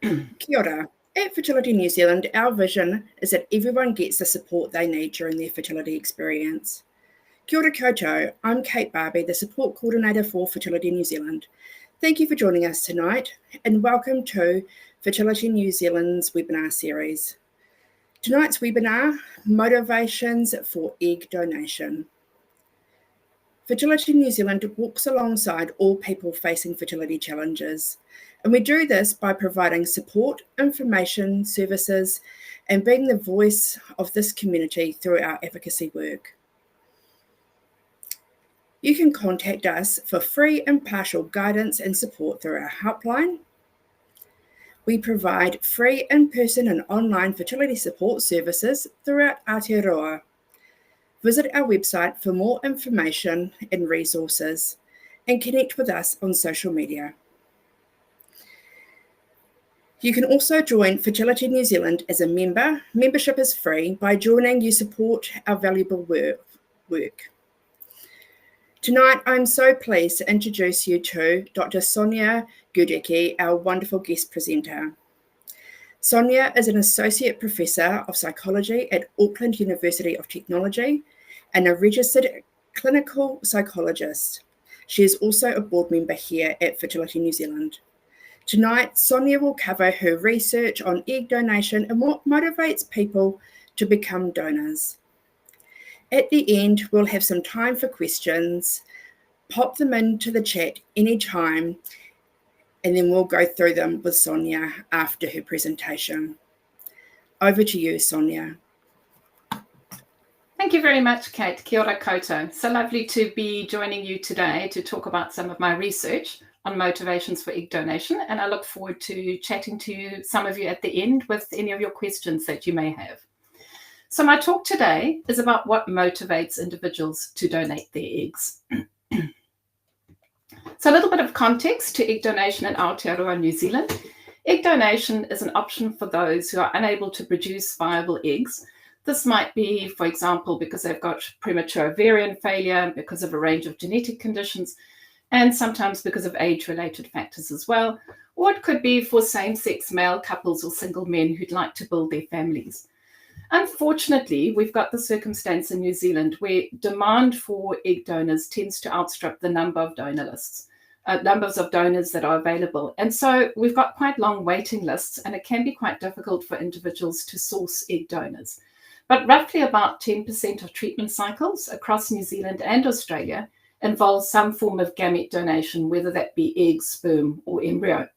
Kia ora. At Fertility New Zealand, our vision is that everyone gets the support they need during their fertility experience. Kia ora koutou, I'm Kate Barbie, the Support Coordinator for Fertility New Zealand. Thank you for joining us tonight and welcome to Fertility New Zealand's webinar series. Tonight's webinar, Motivations for Egg Donation. Fertility New Zealand walks alongside all people facing fertility challenges, and we do this by providing support, information, services, and being the voice of this community through our advocacy work. You can contact us for free impartial guidance and support through our helpline. We provide free in-person and online fertility support services throughout Aotearoa. Visit our website for more information and resources and connect with us on social media. You can also join Fertility New Zealand as a member. Membership is free. By joining, you support our valuable work. Tonight, I'm so pleased to introduce you to Dr. Sonia Gudecki, our wonderful guest presenter. Sonia is an Associate Professor of Psychology at Auckland University of Technology and a registered clinical psychologist. She is also a board member here at Fertility New Zealand. Tonight, Sonia will cover her research on egg donation and what motivates people to become donors. At the end, we'll have some time for questions. Pop them into the chat anytime, and then we'll go through them with Sonia after her presentation. Over to you, Sonia. Thank you very much, Kate. Kia ora koutou. So lovely to be joining you today to talk about some of my research on motivations for egg donation, and I look forward to chatting to some of you at the end with any of your questions that you may have. So my talk today is about what motivates individuals to donate their eggs. So a little bit of context to egg donation in Aotearoa, New Zealand. Egg donation is an option for those who are unable to produce viable eggs. This might be, for example, because they've got premature ovarian failure, because of a range of genetic conditions, and sometimes because of age-related factors as well. Or it could be for same-sex male couples or single men who'd like to build their families. Unfortunately, we've got the circumstance in New Zealand where demand for egg donors tends to outstrip the number of donor lists. Numbers of donors that are available. And so we've got quite long waiting lists, and it can be quite difficult for individuals to source egg donors. But roughly about 10% of treatment cycles across New Zealand and Australia involve some form of gamete donation, whether that be egg, sperm, or embryo.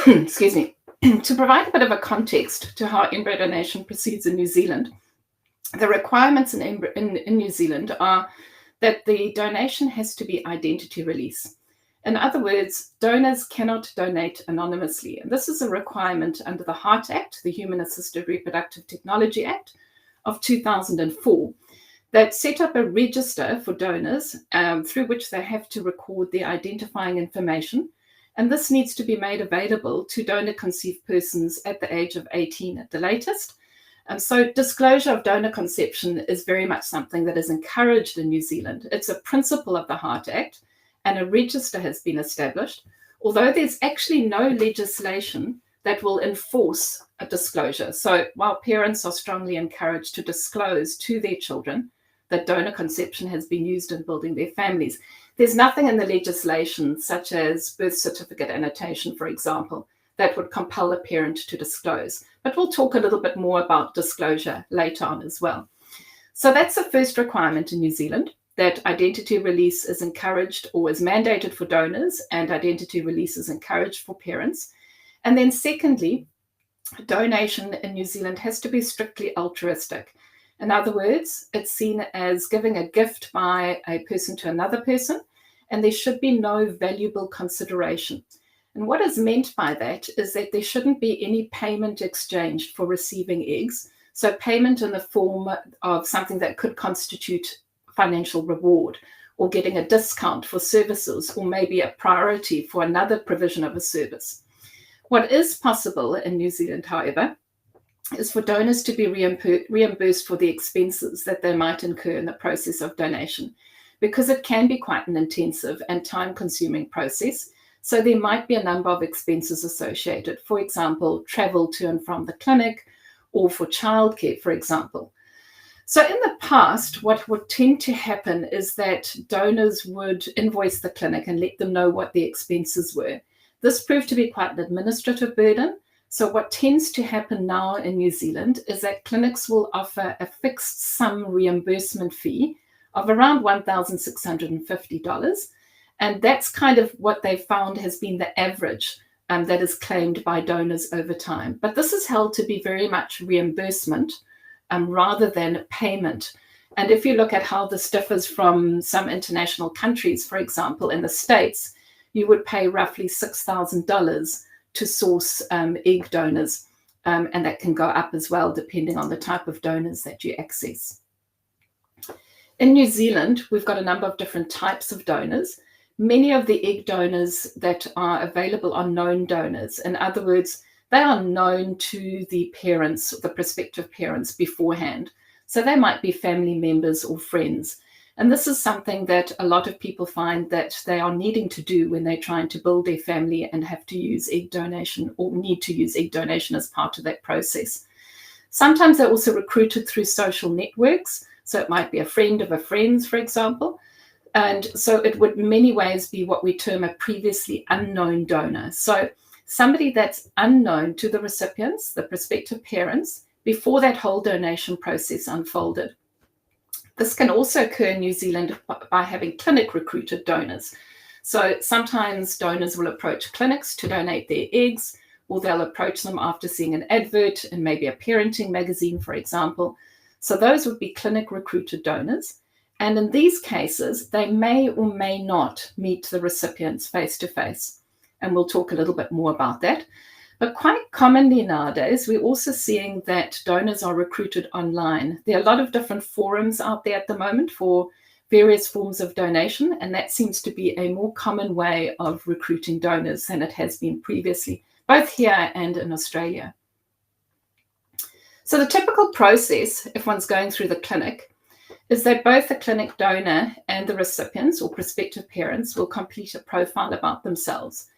Excuse me. To provide a bit of a context to how embryo donation proceeds in New Zealand, the requirements in New Zealand are that the donation has to be identity release. In other words, donors cannot donate anonymously. And this is a requirement under the HEART Act, the Human Assisted Reproductive Technology Act of 2004, that set up a register for donors through which they have to record their identifying information. And this needs to be made available to donor-conceived persons at the age of 18 at the latest. So disclosure of donor conception is very much something that is encouraged in New Zealand. It's a principle of the HEART Act, and a register has been established, although there's actually no legislation that will enforce a disclosure. So while parents are strongly encouraged to disclose to their children that donor conception has been used in building their families, there's nothing in the legislation, such as birth certificate annotation, for example, that would compel a parent to disclose. But we'll talk a little bit more about disclosure later on as well. So that's the first requirement in New Zealand, that identity release is encouraged or is mandated for donors, and identity release is encouraged for parents. And then secondly, donation in New Zealand has to be strictly altruistic. In other words, it's seen as giving a gift by a person to another person, and there should be no valuable consideration. And what is meant by that is that there shouldn't be any payment exchanged for receiving eggs. So payment in the form of something that could constitute financial reward, or getting a discount for services, or maybe a priority for another provision of a service. What is possible in New Zealand, however, is for donors to be reimbursed for the expenses that they might incur in the process of donation, because it can be quite an intensive and time-consuming process. So there might be a number of expenses associated, for example, travel to and from the clinic, or for childcare, for example. So in the past, what would tend to happen is that donors would invoice the clinic and let them know what the expenses were. This proved to be quite an administrative burden. So what tends to happen now in New Zealand is that clinics will offer a fixed sum reimbursement fee of around $1,650. And that's kind of what they found has been the average that is claimed by donors over time. But this is held to be very much reimbursement rather than payment. And if you look at how this differs from some international countries, for example, in the States, you would pay roughly $6,000 to source egg donors. And that can go up as well, depending on the type of donors that you access. In New Zealand, we've got a number of different types of donors. Many of the egg donors that are available are known donors. In other words, they are known to the parents, the prospective parents beforehand. So they might be family members or friends. And this is something that a lot of people find that they are needing to do when they're trying to build their family and have to use egg donation or need to use egg donation as part of that process. Sometimes they're also recruited through social networks. So it might be a friend of a friend's, for example. And so it would in many ways be what we term a previously unknown donor. So somebody that's unknown to the recipients, the prospective parents, before that whole donation process unfolded. This can also occur in New Zealand by having clinic recruited donors. So sometimes donors will approach clinics to donate their eggs, or they'll approach them after seeing an advert in maybe a parenting magazine, for example. So those would be clinic recruited donors. And in these cases, they may or may not meet the recipients face to face. And we'll talk a little bit more about that. But quite commonly nowadays, we're also seeing that donors are recruited online. There are a lot of different forums out there at the moment for various forms of donation, and that seems to be a more common way of recruiting donors than it has been previously, both here and in Australia. So the typical process, if one's going through the clinic, is that both the clinic donor and the recipients or prospective parents will complete a profile about themselves.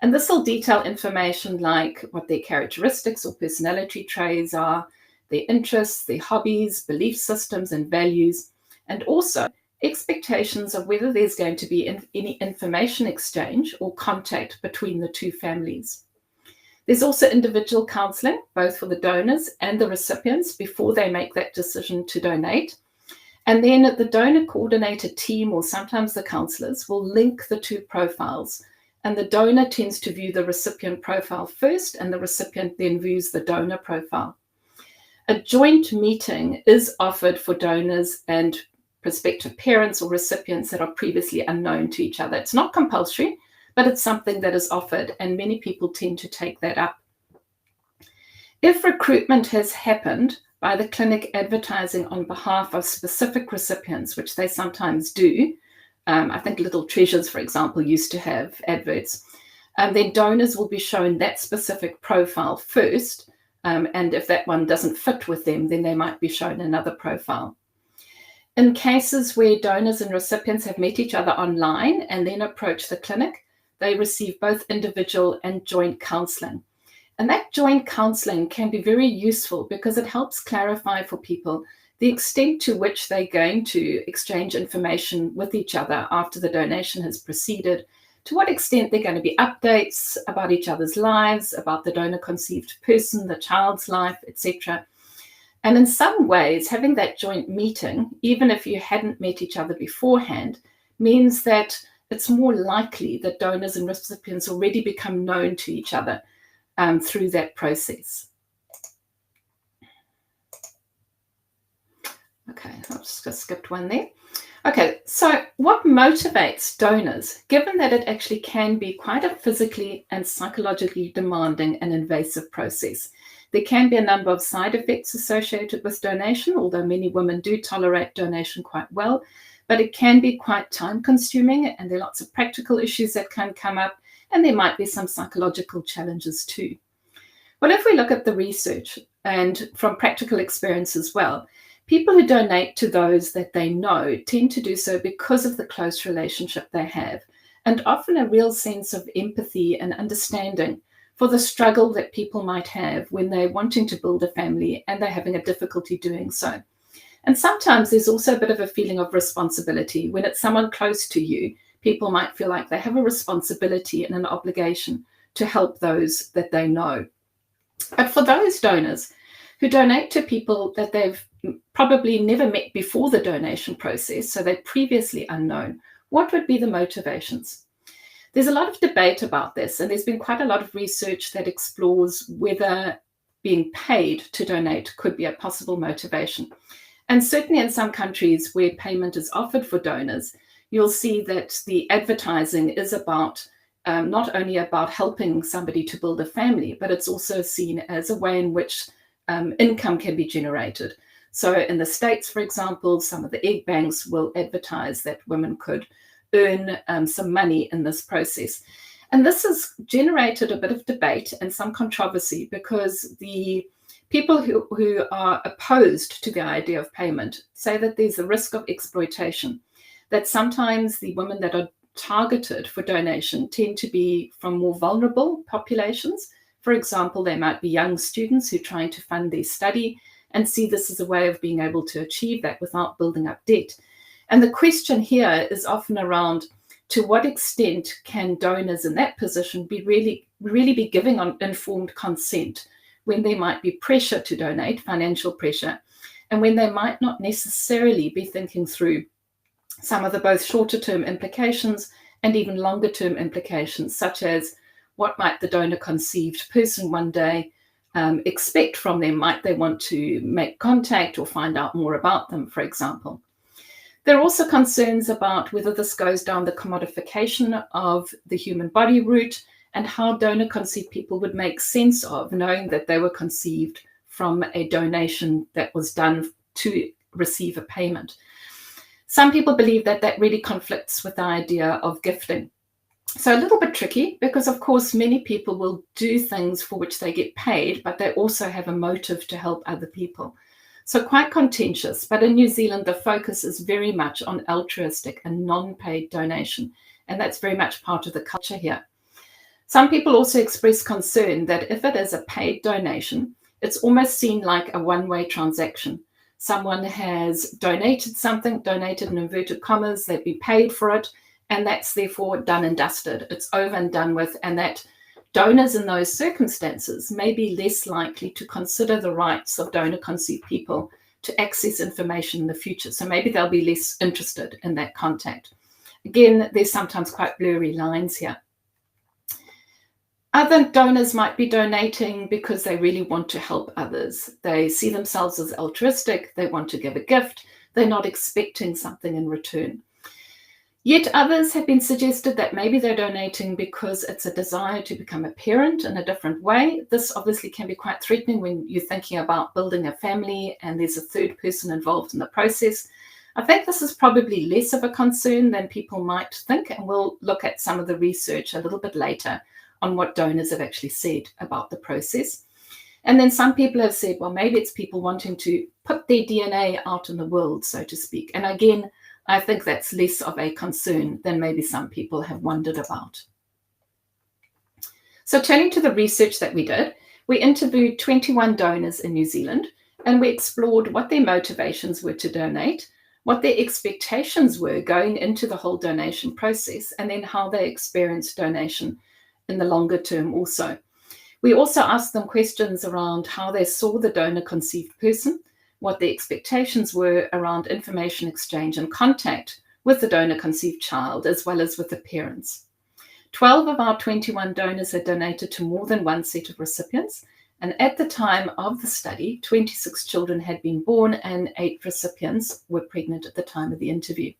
And this will detail information like what their characteristics or personality traits are, their interests, their hobbies, belief systems and values, and also expectations of whether there's going to be any information exchange or contact between the two families. There's also individual counselling, both for the donors and the recipients before they make that decision to donate. And then the donor coordinator team, or sometimes the counsellors, will link the two profiles. And the donor tends to view the recipient profile first, and the recipient then views the donor profile. A joint meeting is offered for donors and prospective parents or recipients that are previously unknown to each other. It's not compulsory, but it's something that is offered, and many people tend to take that up. If recruitment has happened by the clinic advertising on behalf of specific recipients, which they sometimes do, I think Little Treasures, for example, used to have adverts, then donors will be shown that specific profile first, and if that one doesn't fit with them, then they might be shown another profile. In cases where donors and recipients have met each other online and then approach the clinic, they receive both individual and joint counselling. And that joint counselling can be very useful because it helps clarify for people the extent to which they're going to exchange information with each other after the donation has proceeded, to what extent they're going to be updates about each other's lives, about the donor-conceived person, the child's life, etc. And in some ways, having that joint meeting, even if you hadn't met each other beforehand, means that it's more likely that donors and recipients already become known to each other through that process. Okay, I've just skipped one there. Okay, so what motivates donors, given that it actually can be quite a physically and psychologically demanding and invasive process? There can be a number of side effects associated with donation, although many women do tolerate donation quite well, but it can be quite time-consuming, and there are lots of practical issues that can come up, and there might be some psychological challenges too. But if we look at the research and from practical experience as well, people who donate to those that they know tend to do so because of the close relationship they have and often a real sense of empathy and understanding for the struggle that people might have when they're wanting to build a family and they're having a difficulty doing so. And sometimes there's also a bit of a feeling of responsibility. When it's someone close to you, people might feel like they have a responsibility and an obligation to help those that they know. But for those donors who donate to people that they've probably never met before the donation process, so they're previously unknown, what would be the motivations? There's a lot of debate about this, and there's been quite a lot of research that explores whether being paid to donate could be a possible motivation. And certainly in some countries where payment is offered for donors, you'll see that the advertising is about not only about helping somebody to build a family, but it's also seen as a way in which income can be generated. So in the States, for example, some of the egg banks will advertise that women could earn some money in this process. And this has generated a bit of debate and some controversy because the people who are opposed to the idea of payment say that there's a risk of exploitation, that sometimes the women that are targeted for donation tend to be from more vulnerable populations. For example, they might be young students who are trying to fund their study and see this as a way of being able to achieve that without building up debt. And the question here is often around, to what extent can donors in that position be really be giving on informed consent when there might be pressure to donate, financial pressure, and when they might not necessarily be thinking through some of the both shorter term implications and even longer term implications, such as what might the donor conceived person one day expect from them? Might they want to make contact or find out more about them, for example? There are also concerns about whether this goes down the commodification of the human body route and how donor-conceived people would make sense of knowing that they were conceived from a donation that was done to receive a payment. Some people believe that that really conflicts with the idea of gifting. So a little bit tricky because, of course, many people will do things for which they get paid, but they also have a motive to help other people. So quite contentious, but in New Zealand, the focus is very much on altruistic and non-paid donation, and that's very much part of the culture here. Some people also express concern that if it is a paid donation, it's almost seen like a one-way transaction. Someone has donated something, donated in inverted commas, they've been paid for it, and that's therefore done and dusted. It's over and done with, and that donors in those circumstances may be less likely to consider the rights of donor-conceived people to access information in the future. So maybe they'll be less interested in that contact. Again, there's sometimes quite blurry lines here. Other donors might be donating because they really want to help others. They see themselves as altruistic, they want to give a gift, they're not expecting something in return. Yet others have been suggested that maybe they're donating because it's a desire to become a parent in a different way. This obviously can be quite threatening when you're thinking about building a family and there's a third person involved in the process. I think this is probably less of a concern than people might think, and we'll look at some of the research a little bit later on what donors have actually said about the process. And then some people have said, well, maybe it's people wanting to put their DNA out in the world, so to speak. And again, I think that's less of a concern than maybe some people have wondered about. So turning to the research that we did, we interviewed 21 donors in New Zealand, and we explored what their motivations were to donate, what their expectations were going into the whole donation process, and then how they experienced donation in the longer term also. We also asked them questions around how they saw the donor-conceived person, what the expectations were around information exchange and contact with the donor-conceived child, as well as with the parents. 12 of our 21 donors had donated to more than one set of recipients, and at the time of the study, 26 children had been born and 8 recipients were pregnant at the time of the interview.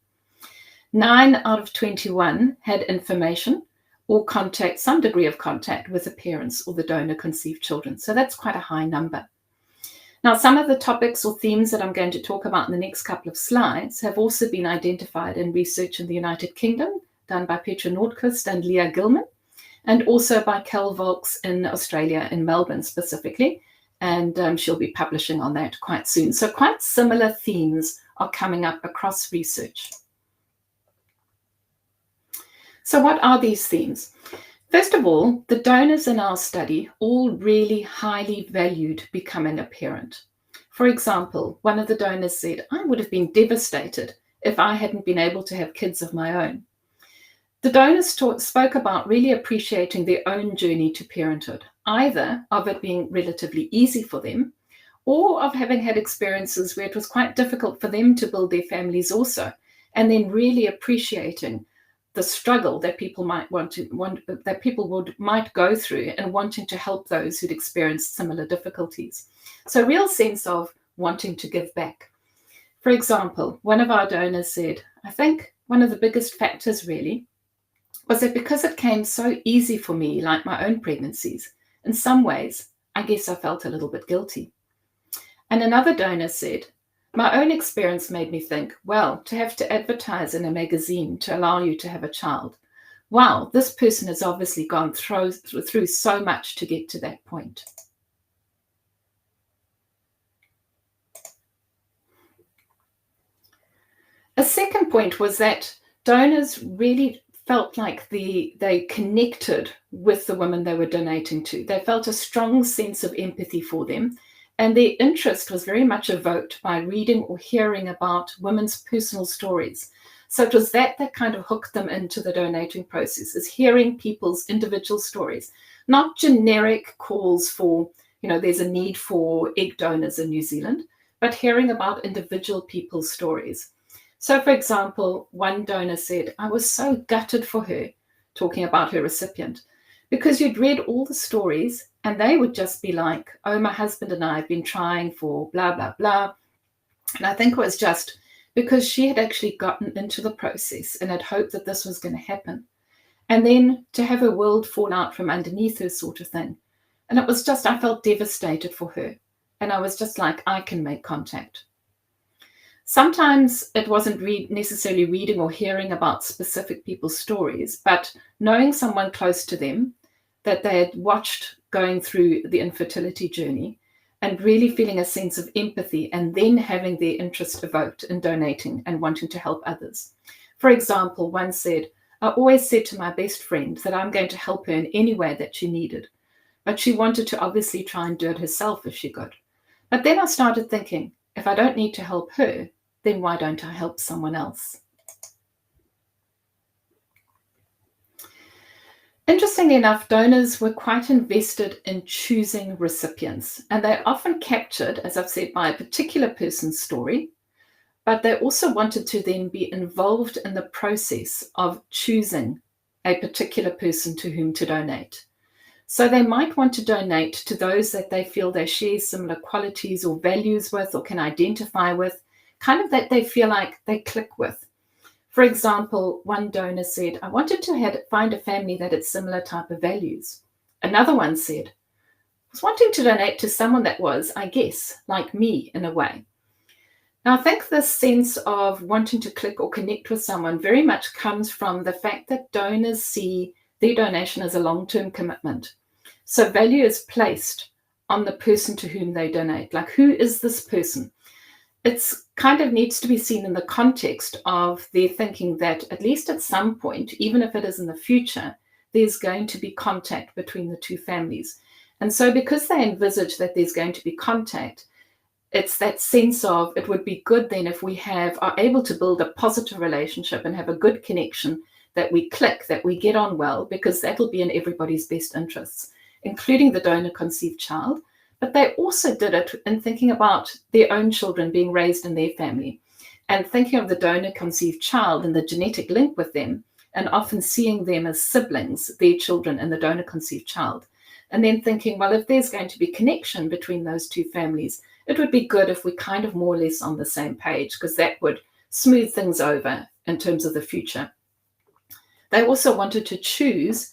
9 out of 21 had information or contact, some degree of contact with the parents or the donor-conceived children. So that's quite a high number. Now, some of the topics or themes that I'm going to talk about in the next couple of slides have also been identified in research in the United Kingdom, done by Petra Nordquist and Leah Gilman, and also by Kel Volks in Australia, in Melbourne specifically, and she'll be publishing on that quite soon. So quite similar themes are coming up across research. So what are these themes? First of all, the donors in our study all really highly valued becoming a parent. For example, one of the donors said, "I would have been devastated if I hadn't been able to have kids of my own." The donors spoke about really appreciating their own journey to parenthood, either of it being relatively easy for them, or of having had experiences where it was quite difficult for them to build their families also, and then really appreciating the struggle that people might might go through and wanting to help those who'd experienced similar difficulties. So a real sense of wanting to give back. For example, one of our donors said, "I think one of the biggest factors really was that because it came so easy for me, like my own pregnancies, in some ways, I guess I felt a little bit guilty." And another donor said, "My own experience made me think, well, to have to advertise in a magazine to allow you to have a child, wow, this person has obviously gone through so much to get to that point." A second point was that donors really felt like they connected with the women they were donating to. They felt a strong sense of empathy for them. And their interest was very much evoked by reading or hearing about women's personal stories. So it was that kind of hooked them into the donating process, is hearing people's individual stories, not generic calls for, there's a need for egg donors in New Zealand, but hearing about individual people's stories. So for example, one donor said, "I was so gutted for her," talking about her recipient, "because you'd read all the stories and they would just be like, 'Oh, my husband and I have been trying for blah, blah, blah.'" And I think it was just because she had actually gotten into the process and had hoped that this was going to happen. And then to have her world fall out from underneath her, sort of thing. And it was just, I felt devastated for her. And I was just like, I can make contact. Sometimes it wasn't necessarily reading or hearing about specific people's stories, but knowing someone close to them that they had watched going through the infertility journey and really feeling a sense of empathy and then having their interest evoked in donating and wanting to help others. For example, one said, "I always said to my best friend that I'm going to help her in any way that she needed, but she wanted to obviously try and do it herself if she could. But then I started thinking, if I don't need to help her, then why don't I help someone else?" Interestingly enough, donors were quite invested in choosing recipients, and they're often captured, as I've said, by a particular person's story, but they also wanted to then be involved in the process of choosing a particular person to whom to donate. So they might want to donate to those that they feel they share similar qualities or values with or can identify with, kind of that they feel like they click with. For example, one donor said, "I wanted to find a family that had similar type of values." Another one said, "I was wanting to donate to someone that was, I guess, like me in a way." Now, I think this sense of wanting to click or connect with someone very much comes from the fact that donors see their donation as a long-term commitment. So value is placed on the person to whom they donate. Like, who is this person? It's kind of needs to be seen in the context of their thinking that at least at some point, even if it is in the future, there's going to be contact between the two families. And so because they envisage that there's going to be contact, it's that sense of it would be good then if we are able to build a positive relationship and have a good connection, that we click, that we get on well, because that'll be in everybody's best interests, including the donor-conceived child. But they also did it in thinking about their own children being raised in their family and thinking of the donor-conceived child and the genetic link with them, and often seeing them as siblings, their children and the donor-conceived child. And then thinking, well, if there's going to be connection between those two families, it would be good if we kind of more or less on the same page, because that would smooth things over in terms of the future. They also wanted to choose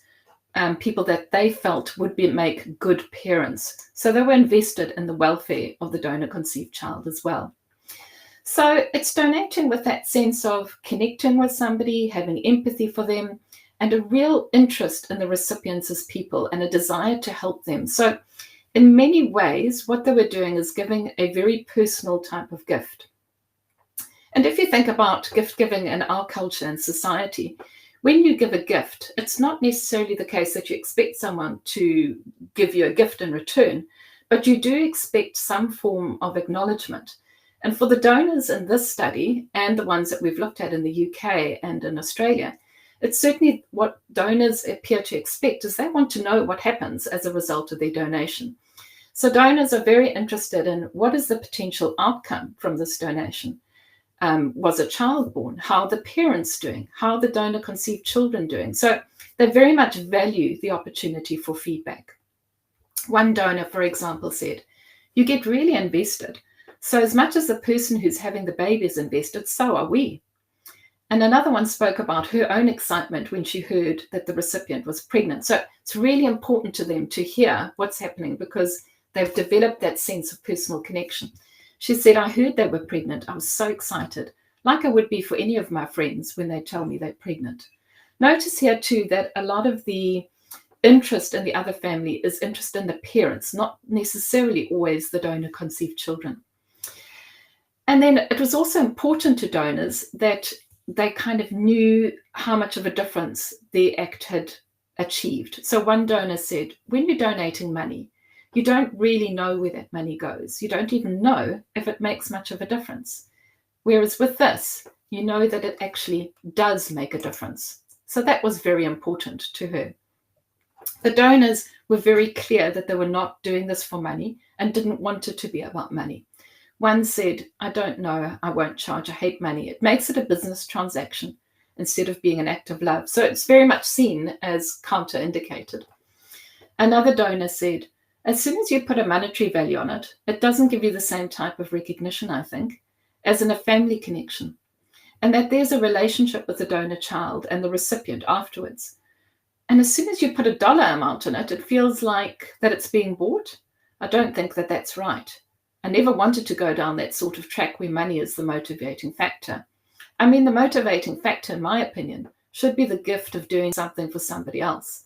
people that they felt would make good parents. So they were invested in the welfare of the donor-conceived child as well. So it's donating with that sense of connecting with somebody, having empathy for them, and a real interest in the recipients as people and a desire to help them. So in many ways, what they were doing is giving a very personal type of gift. And if you think about gift giving in our culture and society, When you give a gift, it's not necessarily the case that you expect someone to give you a gift in return, but you do expect some form of acknowledgement. And for the donors in this study and the ones that we've looked at in the UK and in Australia, it's certainly what donors appear to expect is they want to know what happens as a result of their donation. So donors are very interested in what is the potential outcome from this donation. Was a child born? How are the parents doing? How are the donor-conceived children doing? So they very much value the opportunity for feedback. One donor, for example, said, "You get really invested. So as much as the person who's having the baby is invested, so are we." And another one spoke about her own excitement when she heard that the recipient was pregnant. So it's really important to them to hear what's happening because they've developed that sense of personal connection. She said, "I heard they were pregnant. I was so excited, like I would be for any of my friends when they tell me they're pregnant." Notice here too that a lot of the interest in the other family is interest in the parents, not necessarily always the donor-conceived children. And then it was also important to donors that they kind of knew how much of a difference the act had achieved. So one donor said, "When you're donating money, you don't really know where that money goes. You don't even know if it makes much of a difference. Whereas with this, you know that it actually does make a difference." So that was very important to her. The donors were very clear that they were not doing this for money and didn't want it to be about money. One said, "I don't know, I won't charge, I hate money. It makes it a business transaction instead of being an act of love." So it's very much seen as counterindicated. Another donor said, "As soon as you put a monetary value on it, it doesn't give you the same type of recognition, I think, as in a family connection, and that there's a relationship with the donor child and the recipient afterwards. And as soon as you put a dollar amount in it, it feels like that it's being bought. I don't think that that's right. I never wanted to go down that sort of track where money is the motivating factor. I mean, the motivating factor, in my opinion, should be the gift of doing something for somebody else.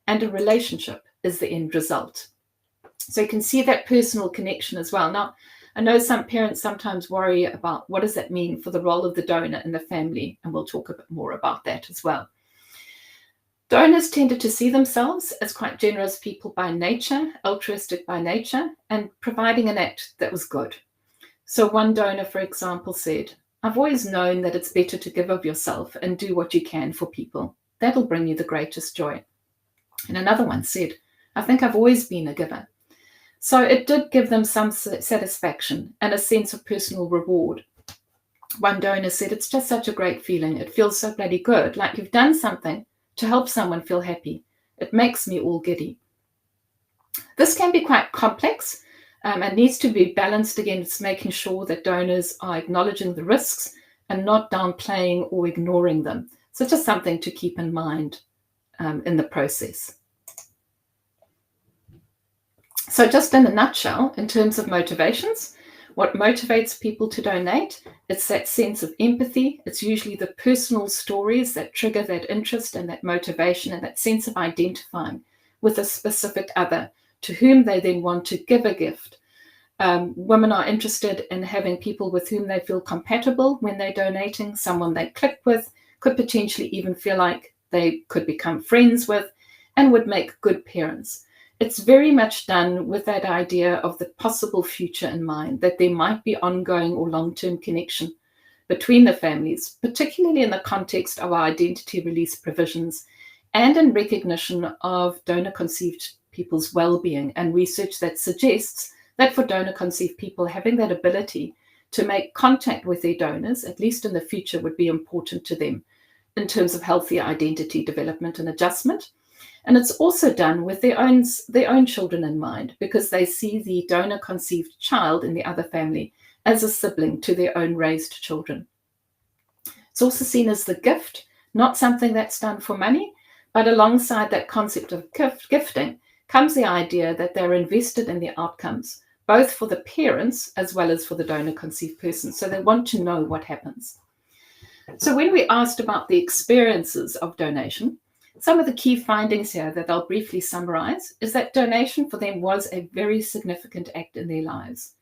And a relationship is the end result." So you can see that personal connection as well. Now, I know some parents sometimes worry about what does that mean for the role of the donor in the family, and we'll talk a bit more about that as well. Donors tended to see themselves as quite generous people by nature, altruistic by nature, and providing an act that was good. So one donor, for example, said, "I've always known that it's better to give of yourself and do what you can for people. That'll bring you the greatest joy." And another one said, "I think I've always been a giver." So it did give them some satisfaction and a sense of personal reward. One donor said, "It's just such a great feeling. It feels so bloody good, like you've done something to help someone feel happy. It makes me all giddy." This can be quite complex and needs to be balanced against making sure that donors are acknowledging the risks and not downplaying or ignoring them. So just something to keep in mind in the process. So just in a nutshell, in terms of motivations, what motivates people to donate, it's that sense of empathy. It's usually the personal stories that trigger that interest and that motivation and that sense of identifying with a specific other to whom they then want to give a gift. Women are interested in having people with whom they feel compatible when they're donating, someone they click with, could potentially even feel like they could become friends with, and would make good parents. It's very much done with that idea of the possible future in mind, that there might be ongoing or long-term connection between the families, particularly in the context of our identity release provisions and in recognition of donor-conceived people's well-being and research that suggests that for donor-conceived people, having that ability to make contact with their donors, at least in the future, would be important to them in terms of healthy identity development and adjustment. And it's also done with their own children in mind, because they see the donor-conceived child in the other family as a sibling to their own raised children. It's also seen as the gift, not something that's done for money, but alongside that concept of gifting comes the idea that they're invested in the outcomes, both for the parents as well as for the donor-conceived person. So they want to know what happens. So when we asked about the experiences of donation, some of the key findings here that I'll briefly summarize is that donation for them was a very significant act in their lives.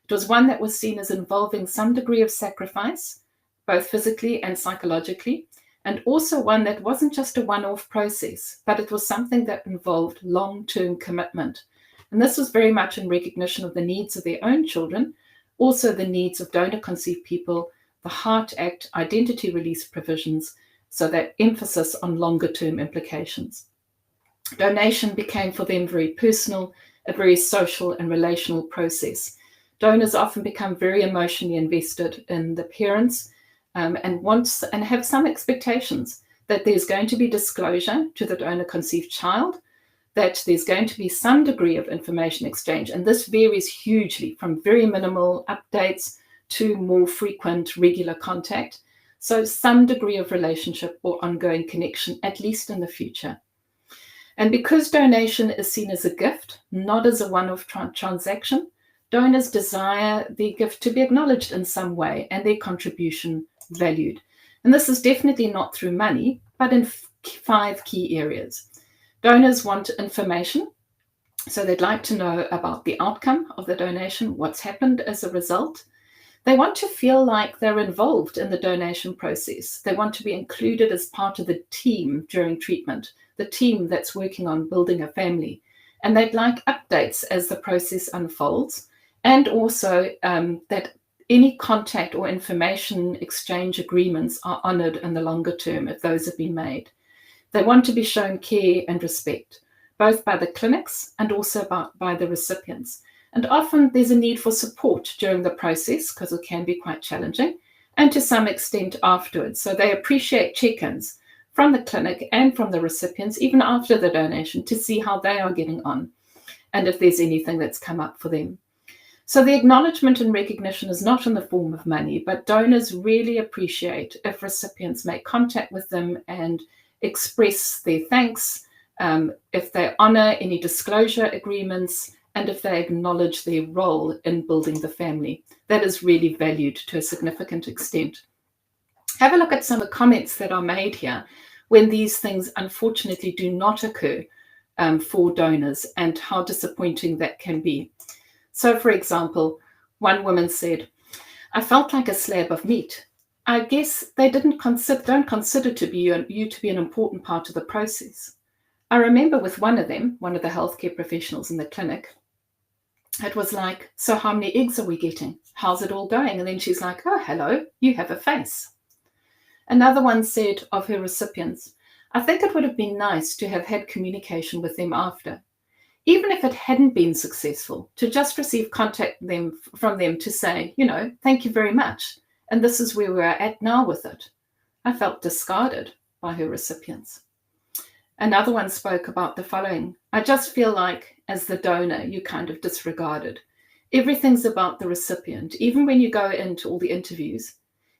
It was one that was seen as involving some degree of sacrifice, both physically and psychologically, and also one that wasn't just a one-off process, but it was something that involved long-term commitment. And this was very much in recognition of the needs of their own children, also the needs of donor-conceived people, the Heart Act identity release provisions, so that emphasis on longer-term implications. Donation became for them very personal, a very social and relational process. Donors often become very emotionally invested in the parents and have some expectations that there's going to be disclosure to the donor-conceived child, that there's going to be some degree of information exchange. And this varies hugely from very minimal updates to more frequent, regular contact. So some degree of relationship or ongoing connection, at least in the future. And because donation is seen as a gift, not as a one-off transaction, donors desire the gift to be acknowledged in some way and their contribution valued. And this is definitely not through money, but in 5 key areas. Donors want information, so they'd like to know about the outcome of the donation, what's happened as a result. They want to feel like they're involved in the donation process. They want to be included as part of the team during treatment, the team that's working on building a family. And they'd like updates as the process unfolds, and also that any contact or information exchange agreements are honoured in the longer term if those have been made. They want to be shown care and respect, both by the clinics and also by the recipients. And often there's a need for support during the process because it can be quite challenging, and to some extent afterwards. So they appreciate check-ins from the clinic and from the recipients, even after the donation, to see how they are getting on and if there's anything that's come up for them. So the acknowledgement and recognition is not in the form of money, but donors really appreciate if recipients make contact with them and express their thanks, if they honour any disclosure agreements, and if they acknowledge their role in building the family. That is really valued to a significant extent. Have a look at some of the comments that are made here when these things unfortunately do not occur for donors, and how disappointing that can be. So, for example, one woman said, "I felt like a slab of meat. I guess they don't consider you to be an important part of the process." I remember with one of the healthcare professionals in the clinic, it was like, "So how many eggs are we getting? How's it all going?" And then she's like, "Oh, hello, you have a face." Another one said of her recipients, "I think it would have been nice to have had communication with them after. Even if it hadn't been successful, to just receive contact from them to say, thank you very much. And this is where we're at now with it." I felt discarded by her recipients. Another one spoke about the following: "I just feel like, as the donor, you kind of disregarded. Everything's about the recipient. Even when you go into all the interviews,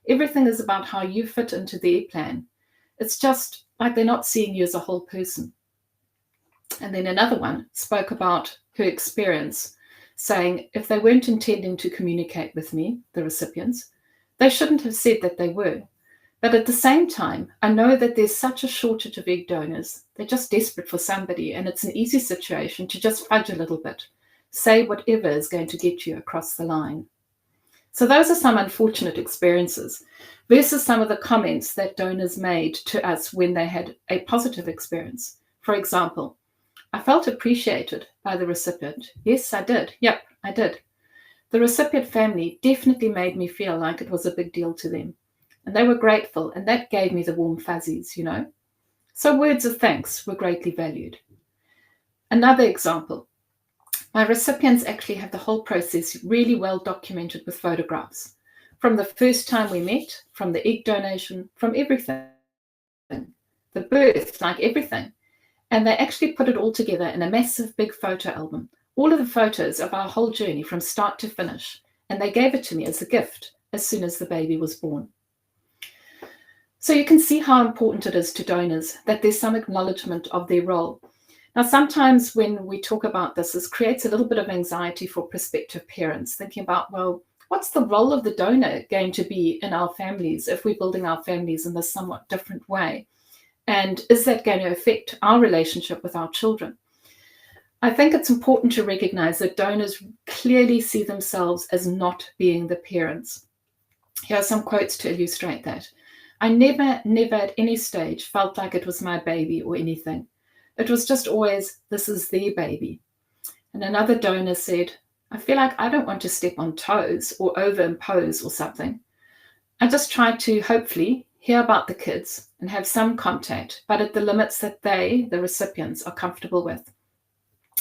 everything is about how you fit into their plan. It's just like they're not seeing you as a whole person." And then another one spoke about her experience, saying if they weren't intending to communicate with me, the recipients, they shouldn't have said that they were. But at the same time, I know that there's such a shortage of egg donors. They're just desperate for somebody, and it's an easy situation to just fudge a little bit, say whatever is going to get you across the line. So those are some unfortunate experiences versus some of the comments that donors made to us when they had a positive experience. For example, "I felt appreciated by the recipient. Yes, I did. Yep, I did. The recipient family definitely made me feel like it was a big deal to them. And they were grateful, and that gave me the warm fuzzies, So words of thanks were greatly valued." Another example, "My recipients actually have the whole process really well documented with photographs. From the first time we met, from the egg donation, from everything. The birth, like everything. And they actually put it all together in a massive big photo album, all of the photos of our whole journey from start to finish. And they gave it to me as a gift as soon as the baby was born." So you can see how important it is to donors that there's some acknowledgement of their role. Now, sometimes when we talk about this, this creates a little bit of anxiety for prospective parents, thinking about, well, what's the role of the donor going to be in our families if we're building our families in this somewhat different way? And is that going to affect our relationship with our children? I think it's important to recognize that donors clearly see themselves as not being the parents. Here are some quotes to illustrate that. I never at any stage felt like it was my baby or anything. It was just always, this is their baby. And another donor said, I feel like I don't want to step on toes or overimpose or something. I just try to hopefully hear about the kids and have some contact, but at the limits that they, the recipients, are comfortable with.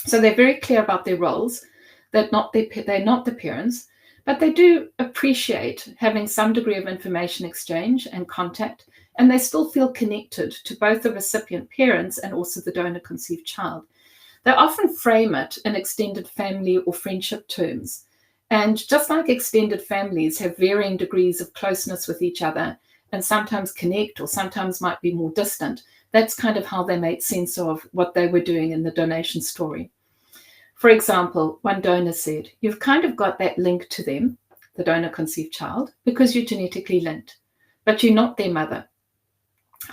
So they're very clear about their roles. They're not the parents, but they do appreciate having some degree of information exchange and contact, and they still feel connected to both the recipient parents and also the donor-conceived child. They often frame it in extended family or friendship terms. And just like extended families have varying degrees of closeness with each other and sometimes connect or sometimes might be more distant, that's kind of how they made sense of what they were doing in the donation story. For example, one donor said, you've kind of got that link to them, the donor-conceived child, because you're genetically linked, but you're not their mother.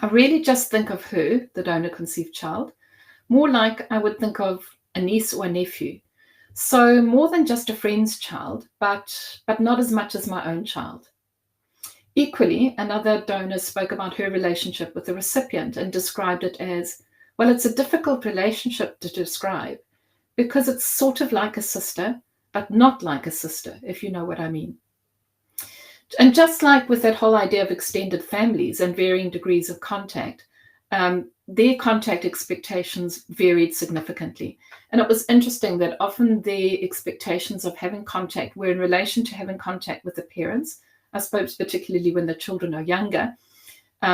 I really just think of her, the donor-conceived child, more like I would think of a niece or a nephew. So more than just a friend's child, but not as much as my own child. Equally, another donor spoke about her relationship with the recipient and described it as, well, it's a difficult relationship to describe because it's sort of like a sister, but not like a sister, if you know what I mean. And just like with that whole idea of extended families and varying degrees of contact, their contact expectations varied significantly. And it was interesting that often the expectations of having contact were in relation to having contact with the parents, I suppose particularly when the children are younger.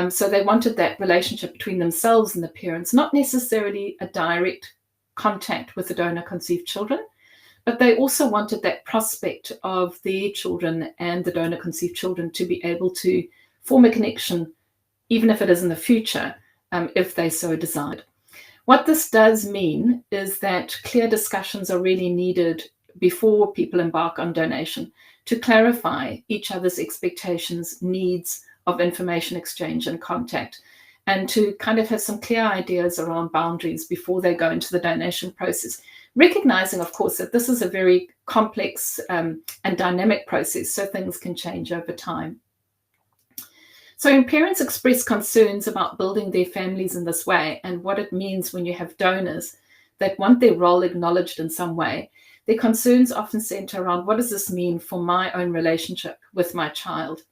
So they wanted that relationship between themselves and the parents, not necessarily a direct contact with the donor-conceived children, but they also wanted that prospect of their children and the donor-conceived children to be able to form a connection, even if it is in the future, if they so desired. What this does mean is that clear discussions are really needed before people embark on donation to clarify each other's expectations, needs of information exchange and contact, and to kind of have some clear ideas around boundaries before they go into the donation process. Recognizing, of course, that this is a very complex and dynamic process, so things can change over time. So when parents express concerns about building their families in this way and what it means when you have donors that want their role acknowledged in some way, their concerns often center around, what does this mean for my own relationship with my child?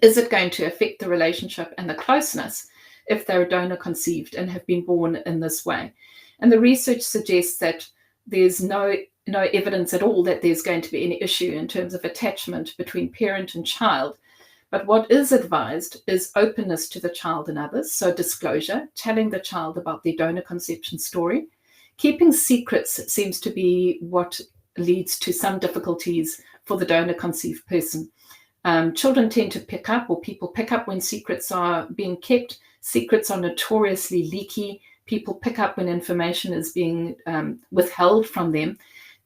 Is it going to affect the relationship and the closeness if they're donor conceived and have been born in this way? And the research suggests that there's no evidence at all that there's going to be any issue in terms of attachment between parent and child. But what is advised is openness to the child and others, so disclosure, telling the child about their donor conception story. Keeping secrets seems to be what leads to some difficulties for the donor conceived person. Children tend to pick up, or people pick up when secrets are being kept. Secrets are notoriously leaky. People pick up when information is being withheld from them.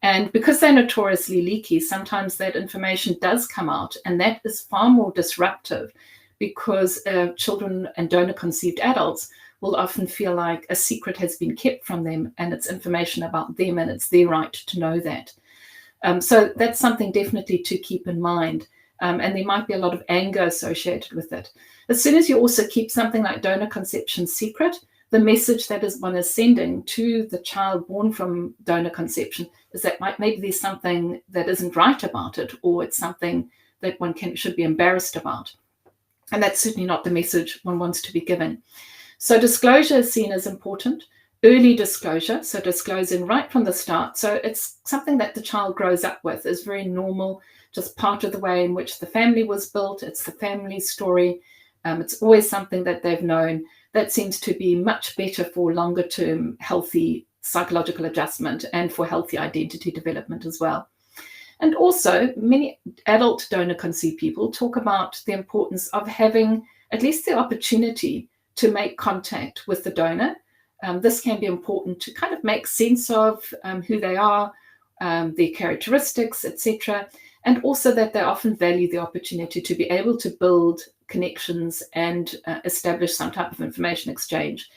And because they're notoriously leaky, sometimes that information does come out, and that is far more disruptive because children and donor-conceived adults will often feel like a secret has been kept from them and it's information about them and it's their right to know that. So that's something definitely to keep in mind. And there might be a lot of anger associated with it. As soon as you also keep something like donor conception secret, the message that one is sending to the child born from donor conception is that maybe there's something that isn't right about it, or it's something that one should be embarrassed about. And that's certainly not the message one wants to be given. So disclosure is seen as important. Early disclosure, so disclosing right from the start. So it's something that the child grows up with, is very normal, just part of the way in which the family was built. It's the family story. It's always something that they've known. That seems to be much better for longer term healthy psychological adjustment and for healthy identity development as well. And also, many adult donor conceived people talk about the importance of having at least the opportunity to make contact with the donor. This can be important to kind of make sense of who they are, their characteristics, etc. And also that they often value the opportunity to be able to build connections and establish some type of information exchange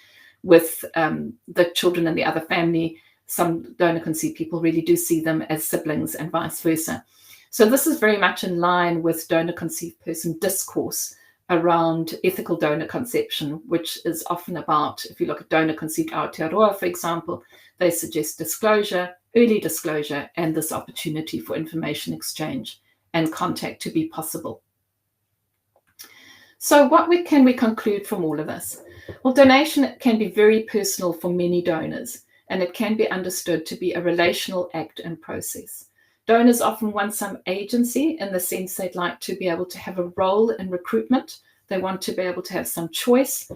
with the children and the other family. Some donor-conceived people really do see them as siblings and vice versa. So this is very much in line with donor-conceived person discourse around ethical donor conception, which is often about, if you look at Donor Conceived Aotearoa, for example, they suggest disclosure, early disclosure, and this opportunity for information exchange and contact to be possible. So what can we conclude from all of this? Well, donation can be very personal for many donors, and it can be understood to be a relational act and process. Donors often want some agency in the sense they'd like to be able to have a role in recruitment. They want to be able to have some choice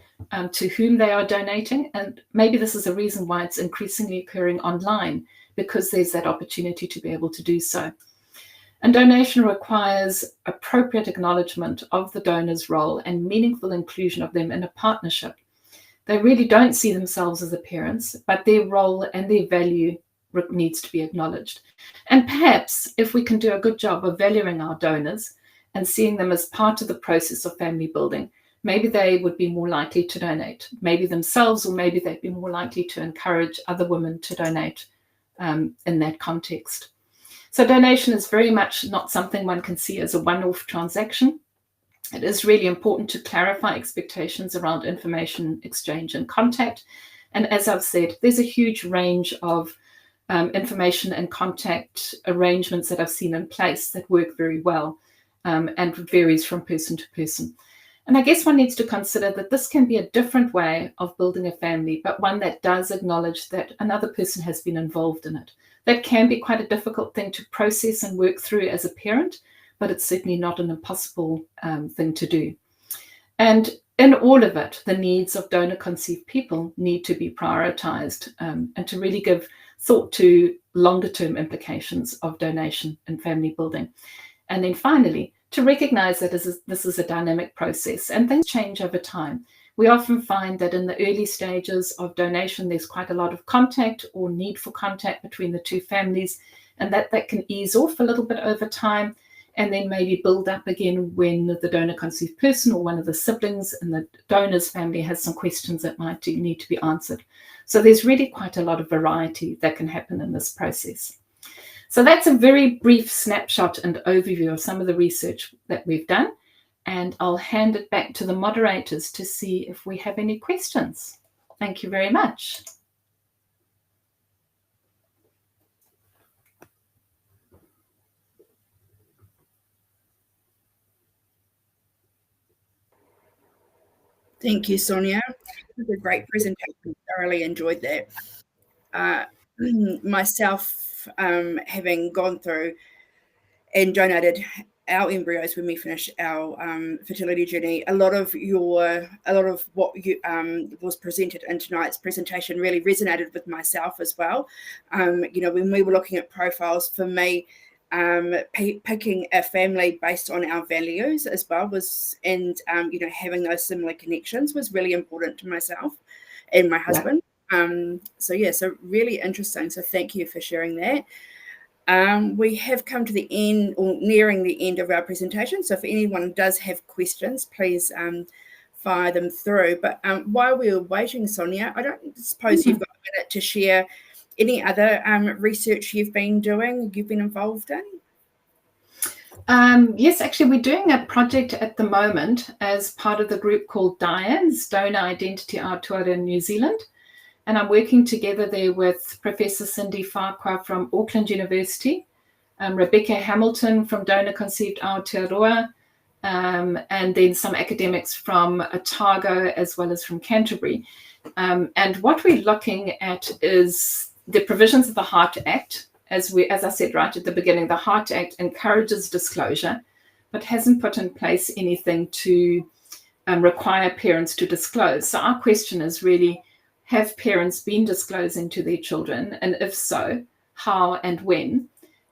to whom they are donating. And maybe this is a reason why it's increasingly occurring online, because there's that opportunity to be able to do so. And donation requires appropriate acknowledgement of the donor's role and meaningful inclusion of them in a partnership. They really don't see themselves as the parents, but their role and their value needs to be acknowledged. And perhaps if we can do a good job of valuing our donors and seeing them as part of the process of family building, maybe they would be more likely to donate, maybe themselves, or maybe they'd be more likely to encourage other women to donate in that context. So donation is very much not something one can see as a one-off transaction. It is really important to clarify expectations around information exchange and contact. And as I've said, there's a huge range of information and contact arrangements that I've seen in place that work very well, and varies from person to person. And I guess one needs to consider that this can be a different way of building a family, but one that does acknowledge that another person has been involved in it. That can be quite a difficult thing to process and work through as a parent, but it's certainly not an impossible thing to do. And in all of it, the needs of donor-conceived people need to be prioritized, and to really give thought to longer-term implications of donation and family building. And then finally, to recognize that this is a dynamic process and things change over time. We often find that in the early stages of donation, there's quite a lot of contact or need for contact between the two families, and that can ease off a little bit over time, and then maybe build up again when the donor-conceived person or one of the siblings in the donor's family has some questions that might need to be answered. So there's really quite a lot of variety that can happen in this process. So that's a very brief snapshot and overview of some of the research that we've done. And I'll hand it back to the moderators to see if we have any questions. Thank you very much. Thank you, Sonia. It was a great presentation. Thoroughly enjoyed that. Myself, having gone through and donated our embryos when we finished our fertility journey, a lot of what you was presented in tonight's presentation really resonated with myself as well. When we were looking at profiles, for me, picking a family based on our values as well was, and having those similar connections was really important to myself and my husband. So really interesting. So thank you for sharing that. We have come to the end, or nearing the end of our presentation. So if anyone does have questions, please fire them through. But while we were waiting, Sonia, I don't suppose you've got a minute to share any other research you've been involved in? Yes, actually, we're doing a project at the moment as part of the group called DIANZ, Donor Identity Aotearoa in New Zealand. And I'm working together there with Professor Cindy Farquhar from Auckland University, Rebecca Hamilton from Donor Conceived Aotearoa, and then some academics from Otago as well as from Canterbury. And what we're looking at is the provisions of the Heart Act. As I said right at the beginning, the Heart Act encourages disclosure, but hasn't put in place anything to require parents to disclose. So our question is really, have parents been disclosing to their children? And if so, how and when?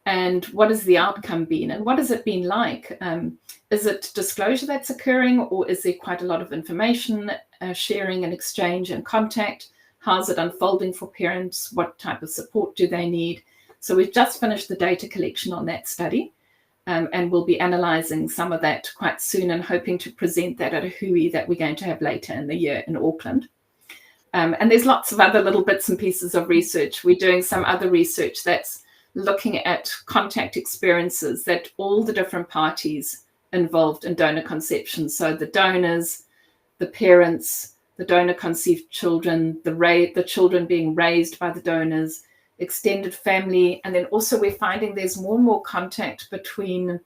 And what has the outcome been? And what has it been like? Is it disclosure that's occurring, or is there quite a lot of information sharing and exchange and contact? How's it unfolding for parents? What type of support do they need? So we've just finished the data collection on that study, and we'll be analysing some of that quite soon and hoping to present that at a hui that we're going to have later in the year in Auckland. And there's lots of other little bits and pieces of research. We're doing some other research that's looking at contact experiences that all the different parties involved in donor conception. So the donors, the parents, the donor conceived children, the children being raised by the donors, extended family, and then also we're finding there's more and more contact between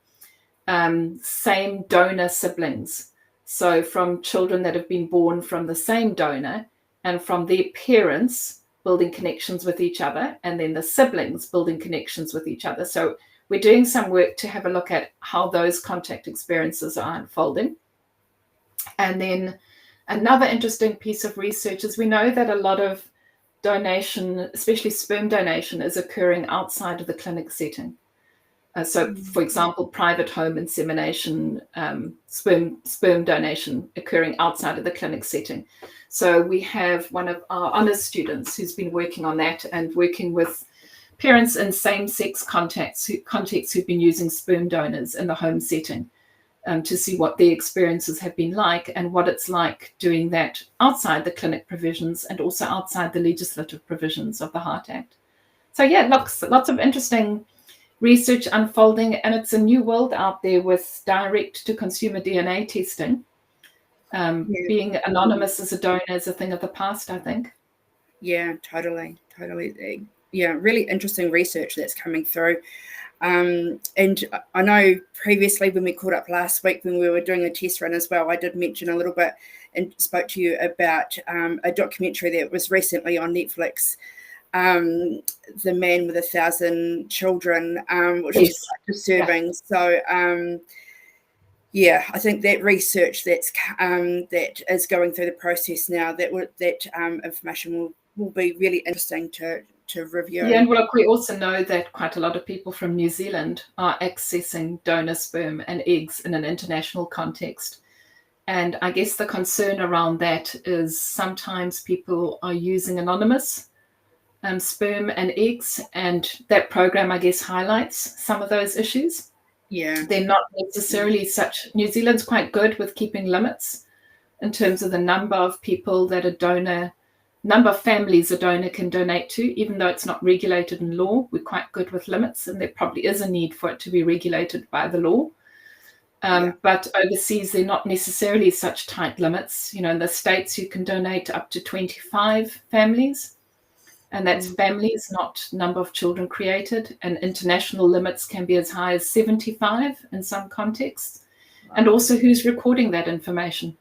same donor siblings. So from children that have been born from the same donor and from their parents building connections with each other, and then the siblings building connections with each other. So we're doing some work to have a look at how those contact experiences are unfolding. And then another interesting piece of research is we know that a lot of donation, especially sperm donation, is occurring outside of the clinic setting. So, for example, private home insemination, sperm donation occurring outside of the clinic setting. So we have one of our honours students who's been working on that and working with parents in same-sex contexts who've been using sperm donors in the home setting to see what their experiences have been like and what it's like doing that outside the clinic provisions and also outside the legislative provisions of the Heart Act. So yeah, lots of interesting research unfolding, and it's a new world out there with direct-to-consumer DNA testing. Being anonymous as a donor is a thing of the past, I think. Yeah, totally. Yeah, really interesting research that's coming through. And I know previously when we caught up last week when we were doing a test run as well, I did mention a little bit and spoke to you about a documentary that was recently on Netflix, The Man with 1,000 Children, which is quite disturbing. So yeah, I think that research that is going through the process now, that information will be really interesting to review. Yeah, and look, we also know that quite a lot of people from New Zealand are accessing donor sperm and eggs in an international context. And I guess the concern around that is sometimes people are using anonymous sperm and eggs, and that program, I guess, highlights some of those issues. Yeah. They're not necessarily New Zealand's quite good with keeping limits in terms of the number of people that number of families a donor can donate to, even though it's not regulated in law. We're quite good with limits, and there probably is a need for it to be regulated by the law. But overseas, they're not necessarily such tight limits. You know, in the States, you can donate up to 25 families, and that's families, not number of children created. And international limits can be as high as 75 in some contexts. And also who's recording that information.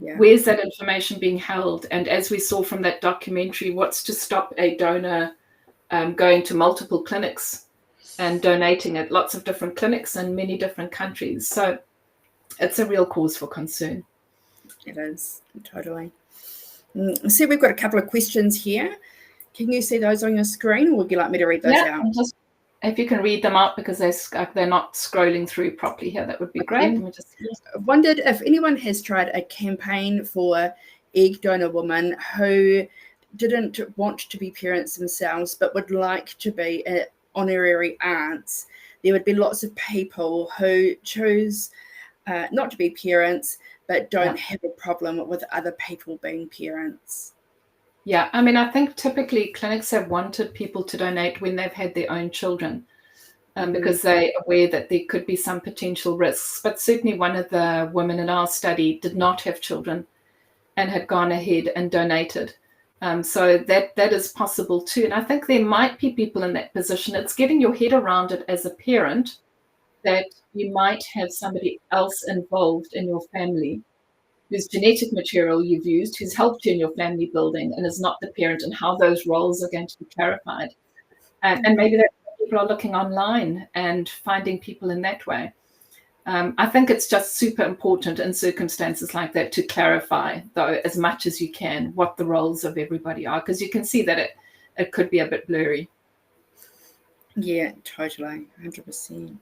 Yeah. Where's that information being held? And as we saw from that documentary, what's to stop a donor going to multiple clinics and donating at lots of different clinics in many different countries? So it's a real cause for concern. It is, totally. So we've got a couple of questions here. Can you see those on your screen, or would you like me to read those out? If you can read them out, because they're not scrolling through properly here, that would be great. I wondered if anyone has tried a campaign for egg donor women who didn't want to be parents themselves but would like to be honorary aunts. There would be lots of people who choose not to be parents but don't have a problem with other people being parents. Yeah, I mean, I think typically clinics have wanted people to donate when they've had their own children because they're aware that there could be some potential risks. But certainly one of the women in our study did not have children and had gone ahead and donated. So that is possible too. And I think there might be people in that position. It's getting your head around it as a parent that you might have somebody else involved in your family whose genetic material you've used, who's helped you in your family building and is not the parent, and how those roles are going to be clarified. And maybe that people are looking online and finding people in that way. I think it's just super important in circumstances like that to clarify, though, as much as you can, what the roles of everybody are, because you can see that it could be a bit blurry. Yeah, totally, 100%.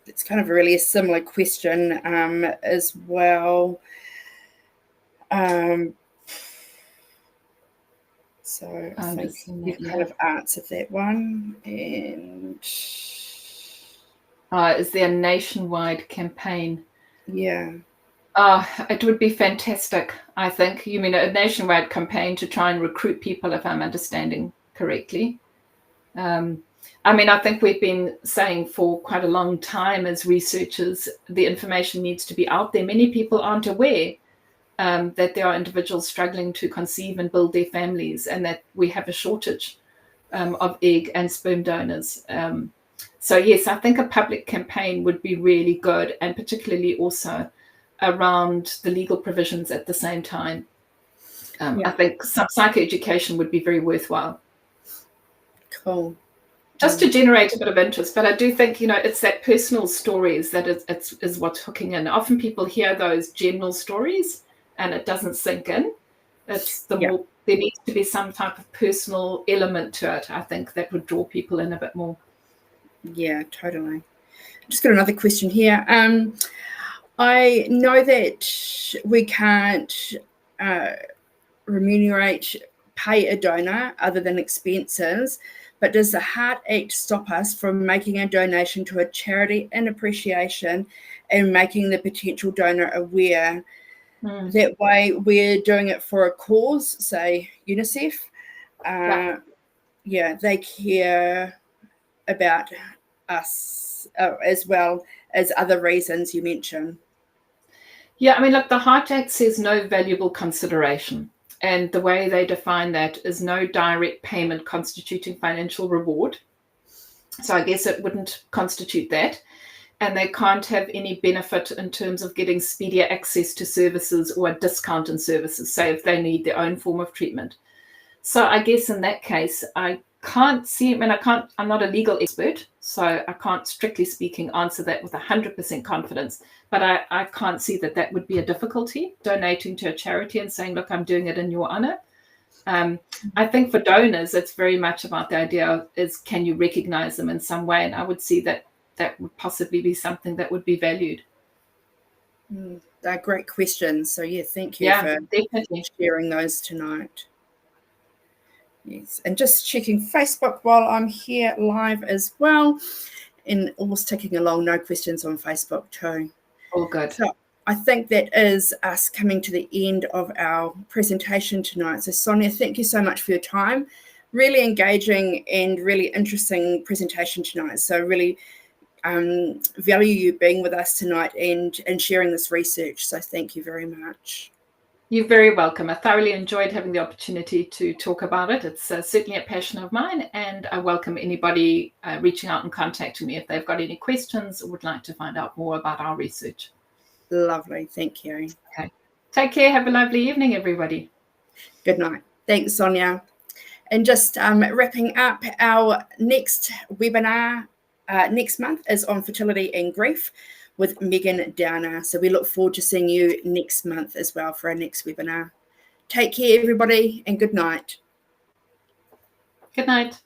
It's kind of really a similar question as well. So I think you've kind of answered that one. And is there a nationwide campaign? Yeah. It would be fantastic, I think. You mean a nationwide campaign to try and recruit people, if I'm understanding correctly. I mean, I think we've been saying for quite a long time as researchers, the information needs to be out there. Many people aren't aware that there are individuals struggling to conceive and build their families, and that we have a shortage of egg and sperm donors. So yes, I think a public campaign would be really good, and particularly also around the legal provisions at the same time. I think some psychoeducation would be very worthwhile. Cool. Just to generate a bit of interest. But I do think, it's that personal stories that is what's hooking in. Often people hear those general stories and it doesn't sink in. It's more, there needs to be some type of personal element to it, I think, that would draw people in a bit more. Yeah, totally. Just got another question here. I know that we can't pay a donor other than expenses, but does the Heart Act stop us from making a donation to a charity in appreciation and making the potential donor aware? That way we're doing it for a cause, say UNICEF. They care about us as well as other reasons you mentioned. Yeah, I mean, look, the Heart Act says no valuable consideration. And the way they define that is no direct payment constituting financial reward. So I guess it wouldn't constitute that. And they can't have any benefit in terms of getting speedier access to services or a discount in services, say if they need their own form of treatment. So I guess in that case, I can't see, I'm not a legal expert, so I can't, strictly speaking, answer that with 100% confidence. But I can't see that would be a difficulty, donating to a charity and saying, look, I'm doing it in your honor. I think for donors, it's very much about the idea is, can you recognize them in some way? And I would see that would possibly be something that would be valued. They're great questions. So thank you for definitely sharing those tonight. Yes, and just checking Facebook while I'm here live as well, and almost ticking along, no questions on Facebook too. All good. So I think that is us coming to the end of our presentation tonight. So Sonia, thank you so much for your time. Really engaging and really interesting presentation tonight. So really value you being with us tonight and sharing this research. So thank you very much. You're very welcome. I thoroughly enjoyed having the opportunity to talk about it. It's certainly a passion of mine, and I welcome anybody reaching out and contacting me if they've got any questions or would like to find out more about our research. Lovely. Thank you. Okay. Take care. Have a lovely evening, everybody. Good night. Thanks, Sonia. And just wrapping up, our next webinar next month is on fertility and grief with Megan Downer. So we look forward to seeing you next month as well for our next webinar. Take care, everybody, and good night. Good night.